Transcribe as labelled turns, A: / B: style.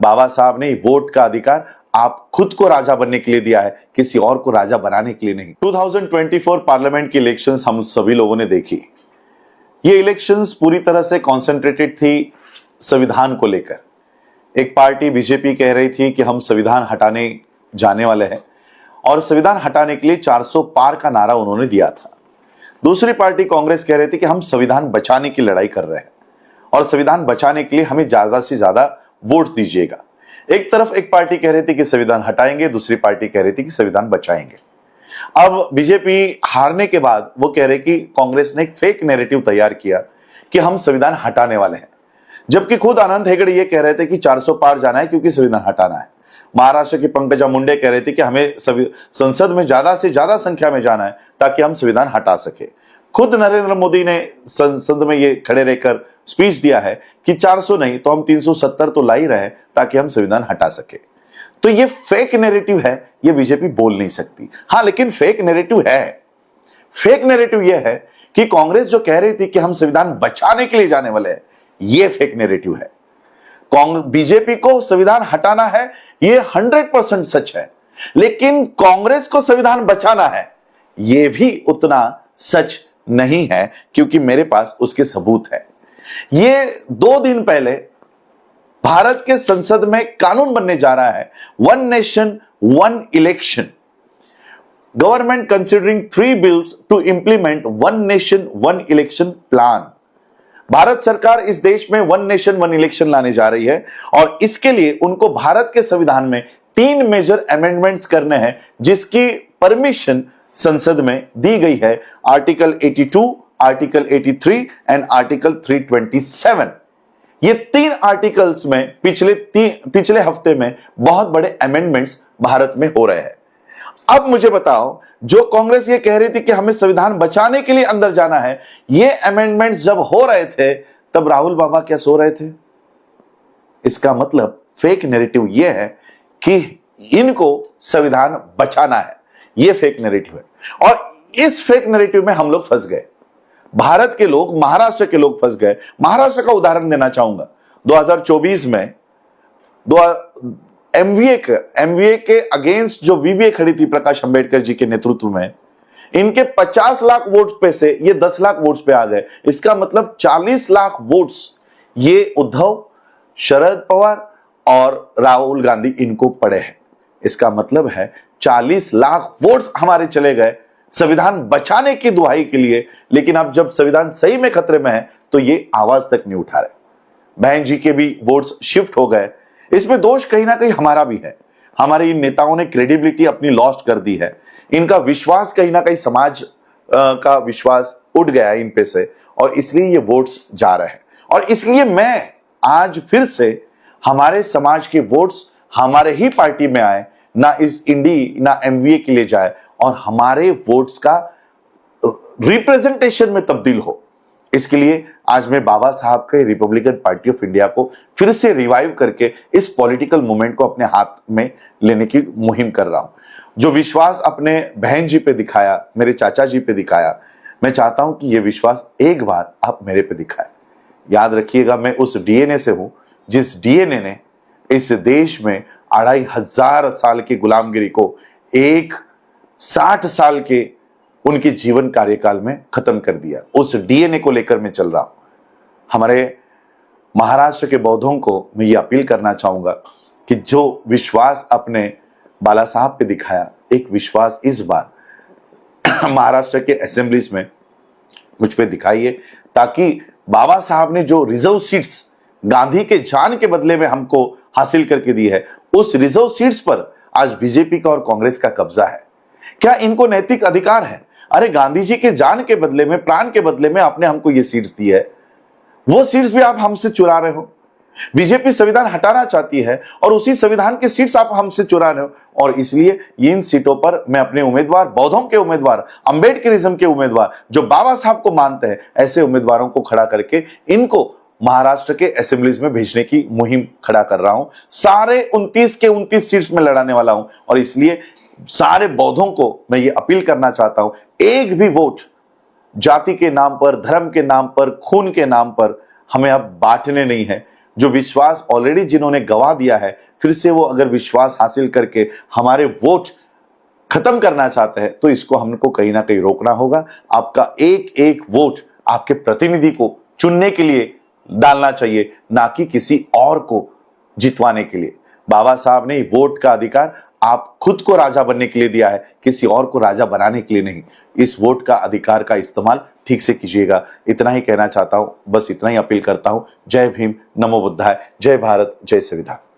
A: बाबा साहब ने वोट का अधिकार आप खुद को राजा बनने के लिए दिया है, किसी और को राजा बनाने के लिए नहीं। 2024 पार्लियामेंट की इलेक्शंस हम सभी लोगों ने देखी। ये इलेक्शंस पूरी तरह से कॉन्सेंट्रेटेड थी संविधान को लेकर। एक पार्टी बीजेपी कह रही थी कि हम संविधान हटाने जाने वाले हैं और संविधान हटाने के लिए 400 पार का नारा उन्होंने दिया था। दूसरी पार्टी कांग्रेस कह रही थी कि हम संविधान बचाने की लड़ाई कर रहे हैं और संविधान बचाने के लिए हमें ज्यादा से ज्यादा वोट दीजिएगा। एक तरफ एक पार्टी कह रही थी कि संविधान हटाएंगे, दूसरी पार्टी कह रही थी कि संविधान बचाएंगे। अब बीजेपी हारने के बाद वो कह रहे कि कांग्रेस ने एक फेक नैरेटिव तैयार किया कि हम संविधान हटाने वाले हैं, जबकि खुद आनंद हेगड़े ये कह रहे थे कि 400 पार जाना है क्योंकि संविधान हटाना है। महाराष्ट्र की पंकजा मुंडे कह रहे थे कि हमें संसद में ज्यादा से ज्यादा संख्या में जाना है ताकि हम संविधान हटा सके। खुद नरेंद्र मोदी ने संसद में ये खड़े रहकर स्पीच दिया है कि 400 नहीं तो हम 370 तो ला ही रहे ताकि हम संविधान हटा सके। तो ये फेक नैरेटिव है, ये बीजेपी बोल नहीं सकती। हाँ, लेकिन फेक नैरेटिव है। फेक नैरेटिव ये है कि कांग्रेस जो कह रही थी कि हम संविधान बचाने के लिए जाने वाले हैं, ये फेक नैरेटिव है। बीजेपी को संविधान हटाना है, ये 100% सच है, लेकिन कांग्रेस को संविधान बचाना है, ये भी उतना सच नहीं है, क्योंकि मेरे पास उसके सबूत है। ये 2 दिन पहले भारत के संसद में कानून बनने जा रहा है, 1 nation 1 election. Government considering 3 bills to implement 1 nation 1 election plan. Bharat सरकार इस देश में 1 नेशन 1 इलेक्शन लाने जा रही है और इसके लिए उनको भारत के संविधान में 3 मेजर अमेंडमेंट्स करने हैं, जिसकी परमिशन संसद में दी गई है। Article 82, article 83 and article 327। ये 3 आर्टिकल्स में पिछले हफ्ते में बहुत बड़े अमेंडमेंट्स भारत में हो रहे हैं। अब मुझे बताओ, जो कांग्रेस ये कह रही थी कि हमें संविधान बचाने के लिए अंदर जाना है, ये अमेंडमेंट्स जब हो रहे थे तब राहुल बाबा क्या सो रहे थे? इसका मतलब फेक नैरेटिव ये है कि इनको संविधान बचाना है। ये फेक नैरेटिव है और इस फेक नैरेटिव में हम लोग फंस गए। भारत के लोग, महाराष्ट्र के लोग फंस गए। महाराष्ट्र का उदाहरण देना चाहूंगा। 2024 में एमवीए के अगेंस्ट जो वीवीए खड़ी थी प्रकाश अंबेडकर जी के नेतृत्व में, इनके 50 लाख वोट पे से ये 10 लाख वोट्स पे आ गए। इसका मतलब 40 लाख वोट्स ये उद्धव, शरद पवार और राहुल गांधी इनको पड़े हैं। इसका मतलब है 40 लाख वोट्स हमारे चले गए संविधान बचाने की दुहाई के लिए। लेकिन अब जब संविधान सही में खतरे में है तो ये आवाज तक नहीं उठा रहे। बहन जी के भी वोट्स शिफ्ट हो गए। इसमें दोष कहीं ना कहीं हमारा भी है। हमारे इन नेताओं ने क्रेडिबिलिटी अपनी लॉस्ट कर दी है। इनका विश्वास कहीं ना कहीं समाज का विश्वास उठ गया है इन पे से और इसलिए ये वोट्स जा रहे हैं। और इसलिए मैं आज फिर से हमारे समाज के वोट्स हमारे ही पार्टी में आए, ना इस इंडी ना एमवीए के लिए जाए और हमारे वोट्स का रिप्रेजेंटेशन में तब्दील हो। इसके लिए आज मैं बाबा साहब के रिपब्लिकन पार्टी ऑफ इंडिया को फिर से रिवाइव करके इस पॉलिटिकल मूवमेंट को अपने हाथ में लेने की मुहिम कर रहा हूं। जो विश्वास अपने बहन जी पे दिखाया, मेरे चाचा जी पे दिखाया, मैं चाहता हूं कि यह विश्वास एक बार आप मेरे पे दिखाए। याद रखिएगा, मैं उस डीएनए से हूं जिस डीएनए ने इस देश में 2500 साल की गुलामगिरी को 60 साल के उनके जीवन कार्यकाल में खत्म कर दिया। उस डीएनए को लेकर मैं चल रहा हूं। हमारे महाराष्ट्र के बौद्धों को मैं ये अपील करना चाहूंगा कि जो विश्वास अपने बाला साहब पे दिखाया, एक विश्वास इस बार महाराष्ट्र के असेंबलीज में मुझ पे दिखाइए, ताकि बाबा साहब ने जो रिजर्व सीट्स गांधी के जान के बदले में हमको हासिल करके दी है, उस रिजर्व सीट्स पर आज बीजेपी का और कांग्रेस का कब्जा है। क्या इनको नैतिक अधिकार है? अरे गांधी जी के जान के बदले में, प्राण के बदले में आपने हमको ये सीट्स दी है, वो सीट्स भी आप हमसे चुरा रहे हो। बीजेपी संविधान हटाना चाहती है और उसी संविधान की सीट्स आप हमसे चुरा रहे हो। और इसलिए इन सीटों पर मैं अपने उम्मीदवार, बौद्धों के उम्मीदवार, अंबेडकरिज्म के उम्मीदवार, जो बाबा साहब को मानते हैं, ऐसे उम्मीदवारों को खड़ा करके इनको महाराष्ट्र के असेंबलीज में भेजने की मुहिम खड़ा कर रहा हूं। सारे 29 के 29 सीट्स में लड़ाने वाला हूं और इसलिए सारे बौद्धों को मैं ये अपील करना चाहता हूं, एक भी वोट जाति के नाम पर, धर्म के नाम पर, खून के नाम पर हमें अब बांटने नहीं है। जो विश्वास ऑलरेडी जिन्होंने गवा दिया है, फिर से वो अगर विश्वास हासिल करके हमारे वोट खत्म करना चाहते हैं तो इसको हमको कहीं ना कहीं रोकना होगा। आपका एक एक वोट आपके प्रतिनिधि को चुनने के लिए डालना चाहिए, ना कि किसी और को जितवाने के लिए। बाबा साहब ने वोट का अधिकार आप खुद को राजा बनने के लिए दिया है, किसी और को राजा बनाने के लिए नहीं। इस वोट का अधिकार का इस्तेमाल ठीक से कीजिएगा। इतना ही कहना चाहता हूं, बस इतना ही अपील करता हूं। जय भीम, नमो बुद्धाय, जय भारत, जय संविधान।